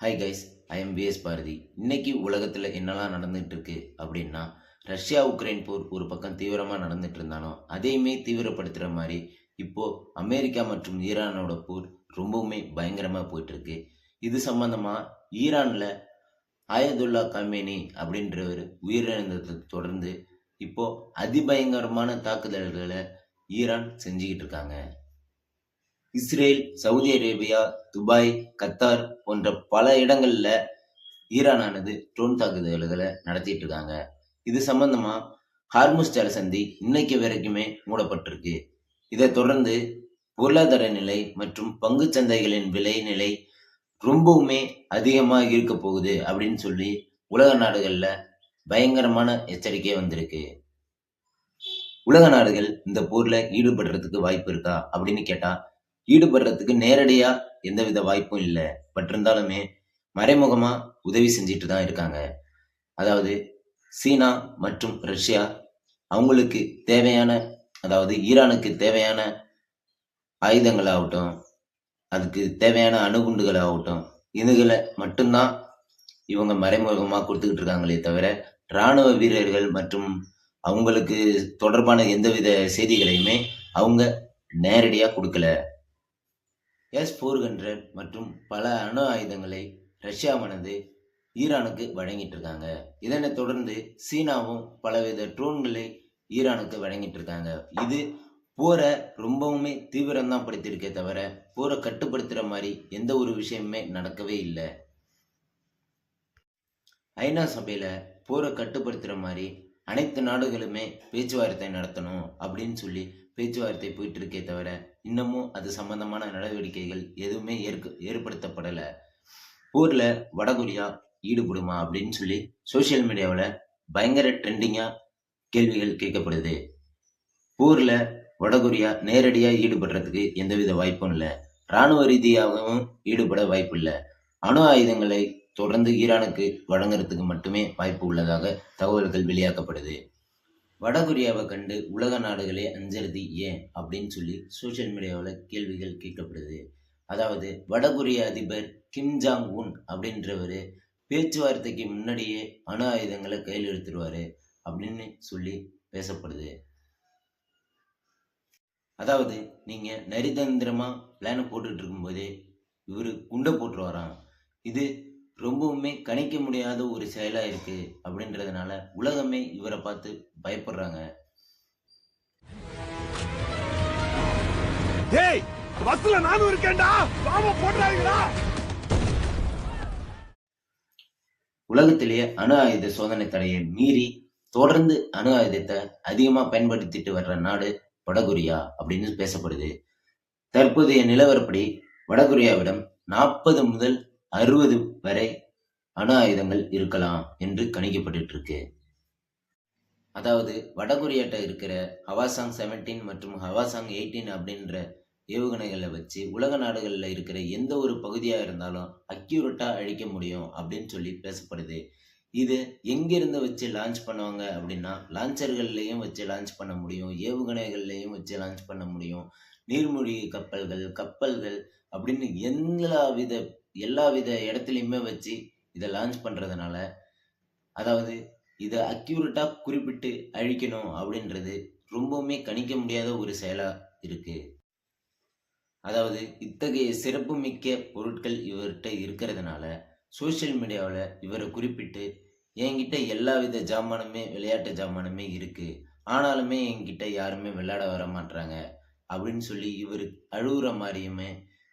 Hi guys, I am V S Bharathi. இன்னைக்கு உலகத்தில் என்னெல்லாம் நடந்துகிட்டு இருக்கு அப்படின்னா, ரஷ்யா உக்ரைன் போர் ஒரு பக்கம் தீவிரமாக நடந்துட்டு இருந்தாலும் அதையுமே தீவிரப்படுத்துகிற மாதிரி இப்போ அமெரிக்கா மற்றும் ஈரானோட போர் ரொம்பவுமே பயங்கரமாக போயிட்டு இருக்கு. இது சம்பந்தமாக ஈரானில் ஆயதுல்லா கமேனி அப்படின்றவர் உயிரிழந்ததை தொடர்ந்து இப்போ அதிபயங்கரமான தாக்குதல்களை ஈரான் செஞ்சுக்கிட்டு இருக்காங்க. Israel, Saudi Arabia, Dubai, Qatar போன்ற பல இடங்கள்ல ஈரானானது ட்ரோன் தாக்குதல்களை நடத்திட்டு இருக்காங்க. இது சம்பந்தமா ஹார்முஸ் ஜலசந்தி இன்னைக்கு வரைக்குமே மூடப்பட்டிருக்கு. இதை தொடர்ந்து பொருளாதார நிலை மற்றும் பங்கு சந்தைகளின் விலை நிலை ரொம்பவுமே அதிகமாக இருக்க போகுது அப்படின்னு சொல்லி உலக நாடுகள்ல பயங்கரமான எச்சரிக்கை வந்திருக்கு. உலக நாடுகள் இந்த போர்ல ஈடுபடுறதுக்கு வாய்ப்பு இருக்கா அப்படின்னு கேட்டா, ஈடுபடுறதுக்கு நேரடியா எந்தவித வாய்ப்பும் இல்லை. பட் இருந்தாலுமே மறைமுகமா உதவி செஞ்சிட்டு தான் இருக்காங்க. அதாவது சீனா மற்றும் ரஷ்யா அவங்களுக்கு தேவையான, அதாவது ஈரானுக்கு தேவையான ஆயுதங்கள் ஆகட்டும், அதுக்கு தேவையான அணுகுண்டுகள் ஆகட்டும், இதுகளை மட்டும்தான் இவங்க மறைமுகமா கொடுத்துக்கிட்டு இருக்காங்களே தவிர இராணுவ வீரர்கள் மற்றும் அவங்களுக்கு தொடர்பான எந்தவித செய்திகளையுமே அவங்க நேரடியா கொடுக்கல. S-400 மற்றும் பல அணு ஆயுதங்களை ரஷ்யாவானது ஈரானுக்கு வழங்கிட்டு இருக்காங்க. இதனை தொடர்ந்து சீனாவும் பலவித ட்ரோன்களை ஈரானுக்கு வழங்கிட்டு இருக்காங்க. இது போரை ரொம்பவுமே தீவிரம்தான் படுத்திருக்கே தவிர போரை கட்டுப்படுத்துற மாதிரி எந்த ஒரு விஷயமுமே நடக்கவே இல்லை. ஐநா சபையில போரை கட்டுப்படுத்துற மாதிரி அனைத்து நாடுகளுமே பேச்சுவார்த்தை நடத்தணும் அப்படின்னு சொல்லி பேச்சுவார்த்தை போயிட்டு இருக்கே தவிர இன்னமும் அது சம்பந்தமான நடவடிக்கைகள் எதுவுமே ஏற்படுத்தப்படல. போர்ல வடகொரியா ஈடுபடுமா அப்படின்னு சொல்லி சோசியல் மீடியாவில் பயங்கர ட்ரெண்டிங்கா கேள்விகள் கேட்கப்படுது. போர்ல வடகொரியா நேரடியா ஈடுபடுறதுக்கு எந்தவித வாய்ப்பும் இல்லை. இராணுவ ரீதியாகவும் ஈடுபட வாய்ப்பு இல்லை. அணு ஆயுதங்களை தொடர்ந்து ஈரானுக்கு வழங்குறதுக்கு மட்டுமே வாய்ப்பு உள்ளதாக தகவல்கள் வெளியாக்கப்படுது. வடகொரியாவை கண்டு உலக நாடுகளே அஞ்சறது ஏன் அப்படின்னு சொல்லி சோசியல் மீடியாவில் கேள்விகள் கேட்கப்படுது. அதாவது வடகொரிய அதிபர் கிம் ஜாங் உன் அப்படின்றவர் பேச்சுவார்த்தைக்கு முன்னாடியே அணு ஆயுதங்களை கையில் எடுத்துருவாரு அப்படின்னு சொல்லி பேசப்படுது. அதாவது நீங்க நரிதந்திரமா பிளான போட்டுட்டு இருக்கும்போதே இவரு குண்டை போட்டுருவாராம். இது ரொம்பவுமே கணிக்க முடியாத ஒரு செயலா இருக்கு அப்படின்றதுனால உலகமே இவரை பார்த்து பயப்படுறாங்க. உலகத்திலேயே அணு ஆயுத சோதனை தடையை மீறி தொடர்ந்து அணு ஆயுதத்தை அதிகமா பயன்படுத்திட்டு வர்ற நாடு வடகொரியா அப்படின்னு பேசப்படுது. தற்போதைய நிலவரப்படி வடகொரியாவிடம் 40 முதல் 60 வரை அணு ஆயுதங்கள் இருக்கலாம் என்று கணிக்கப்பட்டு இருக்கு. அதாவது வடகொரியாட்ட இருக்கிற ஹவாசாங் 17 மற்றும் ஹவாசாங் 18 அப்படின்ற ஏவுகணைகளை வச்சு உலக நாடுகளில் இருக்கிற எந்த ஒரு பகுதியா இருந்தாலும் அக்யூரேட்டா அழிக்க முடியும் அப்படின்னு சொல்லி பேசப்படுது. இது எங்கிருந்து வச்சு லான்ச் பண்ணுவாங்க அப்படின்னா, லான்ச்சர்கள்லையும் வச்சு லான்ச் பண்ண முடியும், ஏவுகணைகள்லையும் வச்சு லான்ச் பண்ண முடியும், நீர்மூழ்கி கப்பல்கள் அப்படின்னு எல்லா வித இடத்துலையுமே வச்சு இதை லான்ச் பண்றதுனால, அதாவது இதை அக்யூரேட்டா குறிப்பிட்டு அழிக்கணும் அப்படின்றது ரொம்பவுமே கணிக்க முடியாத ஒரு செயலா இருக்கு. அதாவது இத்தகைய சிறப்பு மிக்க பொருட்கள் இவர்கிட்ட இருக்கிறதுனால சோசியல் மீடியாவில் இவரை குறிப்பிட்டு என்கிட்ட எல்லா வித ஜாமானுமே, விளையாட்டு ஜாமானுமே இருக்கு, ஆனாலுமே என்கிட்ட யாருமே விளையாட வர மாட்டாங்க அப்படின்னு சொல்லி இவர் அழுகுற மாதிரியுமே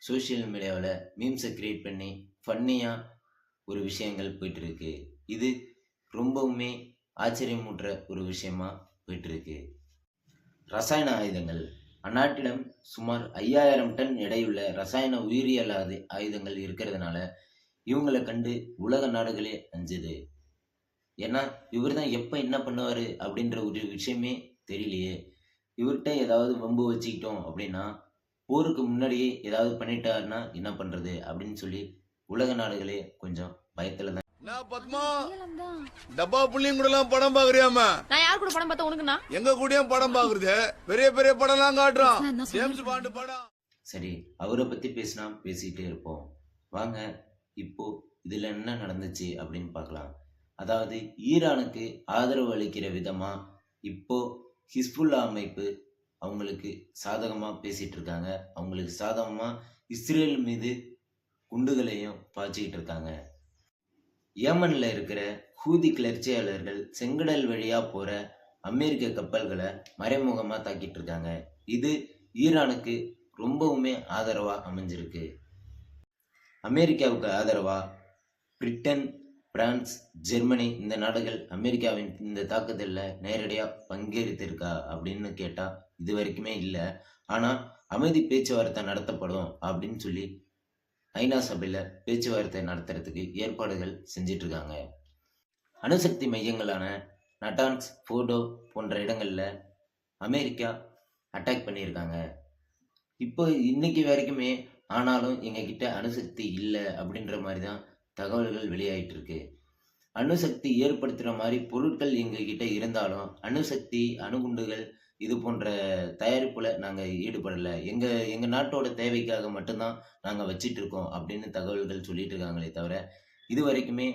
சோசியல் மீடியாவில் மீம்ஸை கிரியேட் பண்ணி ஃபன்னியா ஒரு விஷயங்கள் போயிட்டு இருக்கு. இது ரொம்பவுமே ஆச்சரியமூட்டுற ஒரு விஷயமா போயிட்டு இருக்கு. ரசாயன ஆயுதங்கள். அந்நாட்டிடம் சுமார் 5000 டன் எடையுள்ள ரசாயன உயிரியல் ஆயுதங்கள் இருக்கிறதுனால இவங்களை கண்டு உலக நாடுகளே அஞ்சுது. ஏன்னா இவர் தான் எப்ப என்ன பண்ணுவாரு அப்படின்ற ஒரு விஷயமே தெரியலையே. இவர்கிட்ட ஏதாவது வம்பு வச்சுக்கிட்டோம் அப்படின்னா, போருக்கு முன்னாடியே ஏதாவது பண்ணிட்டாருன்னா என்ன பண்றது அப்படின்னு சொல்லி உலக நாடுகளே கொஞ்சம் பயத்துல தான். டப்பா புள்ளியும் கூட எல்லாம் படம் பாக்குறியாமா? நான் யார் கூட படம் பார்த்தா உனக்குண்ணா? எங்க கூடயும் படம் பாக்குறது, பெரிய பெரிய படம் எல்லாம் காட்டுறோம். ஜேம்ஸ் பாண்ட் படம். சரி, அவரை பத்தி பேசினா பேசிக்கிட்டே இருப்போம். வாங்க இப்போ இதுல என்ன நடந்துச்சு அப்படின்னு பார்க்கலாம். அதாவது ஈரானுக்கு ஆதரவு அளிக்கிற விதமா இப்போ ஹிஸ்புல்லா அமைப்பு அவங்களுக்கு சாதகமா பேசிட்டு இருக்காங்க. அவங்களுக்கு சாதகமா இஸ்ரேல் மீது குண்டுகளையும் பாய்ச்சிக்கிட்டு இருக்காங்க. ஏமன்ல இருக்கிற ஹூதி கிளர்ச்சியாளர்கள் செங்கடல் வழியா போற அமெரிக்க கப்பல்களை மறைமுகமா தாக்கிட்டு இருக்காங்க. இது ஈரானுக்கு ரொம்பவுமே ஆதரவா அமைஞ்சிருக்கு. அமெரிக்காவுக்கு ஆதரவா பிரிட்டன், பிரான்ஸ், ஜெர்மனி இந்த நாடுகள் அமெரிக்காவின் இந்த தாக்குதலில் நேரடியாக பங்கேற்றிருக்கா அப்படின்னு கேட்டால் இது வரைக்குமே இல்லை. ஆனால் அமைதி பேச்சுவார்த்தை நடத்தப்படும் அப்படின்னு சொல்லி ஐநா சபையில் பேச்சுவார்த்தை நடத்துறதுக்கு ஏற்பாடுகள் செஞ்சிட்டு இருக்காங்க. அணுசக்தி மையங்களான நட்டான்ஸ், ஃபோர்டோ போன்ற இடங்களில் அமெரிக்கா அட்டாக் பண்ணியிருக்காங்க. இப்போ இன்னைக்கு வரைக்குமே ஆனாலும் எங்ககிட்ட அணுசக்தி இல்லை அப்படின்ற மாதிரி தான் தகவல்கள் வெளியாயிட்டு இருக்கு. அணுசக்தி ஏற்படுத்துகிற மாதிரி பொருட்கள் எங்ககிட்ட இருந்தாலும் அணுசக்தி, அணுகுண்டுகள் இது போன்ற தயாரிப்புல நாங்கள் ஈடுபடலை. எங்கள் நாட்டோட தேவைக்காக மட்டும்தான் நாங்கள் வச்சிட்டு இருக்கோம் அப்படின்னு தகவல்கள் சொல்லிட்டு இருக்காங்களே தவிர இது வரைக்குமே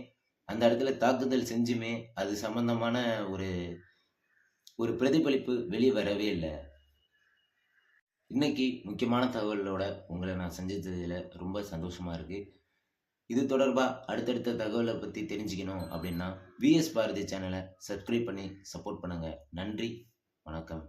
அந்த இடத்துல தாக்குதல் செஞ்சுமே அது சம்பந்தமான ஒரு ஒரு பிரதிபலிப்பு வெளியே வரவே இல்லை. இன்னைக்கு முக்கியமான தகவலோட உங்களை நான் சந்தித்ததில் ரொம்ப சந்தோஷமா இருக்கு. இது தொடர்பாக அடுத்தடுத்த தகவலை பற்றி தெரிஞ்சுக்கணும் அப்படின்னா விஎஸ் பாரதி சேனலை சப்ஸ்கிரைப் பண்ணி சப்போர்ட் பண்ணுங்க. நன்றி, வணக்கம்.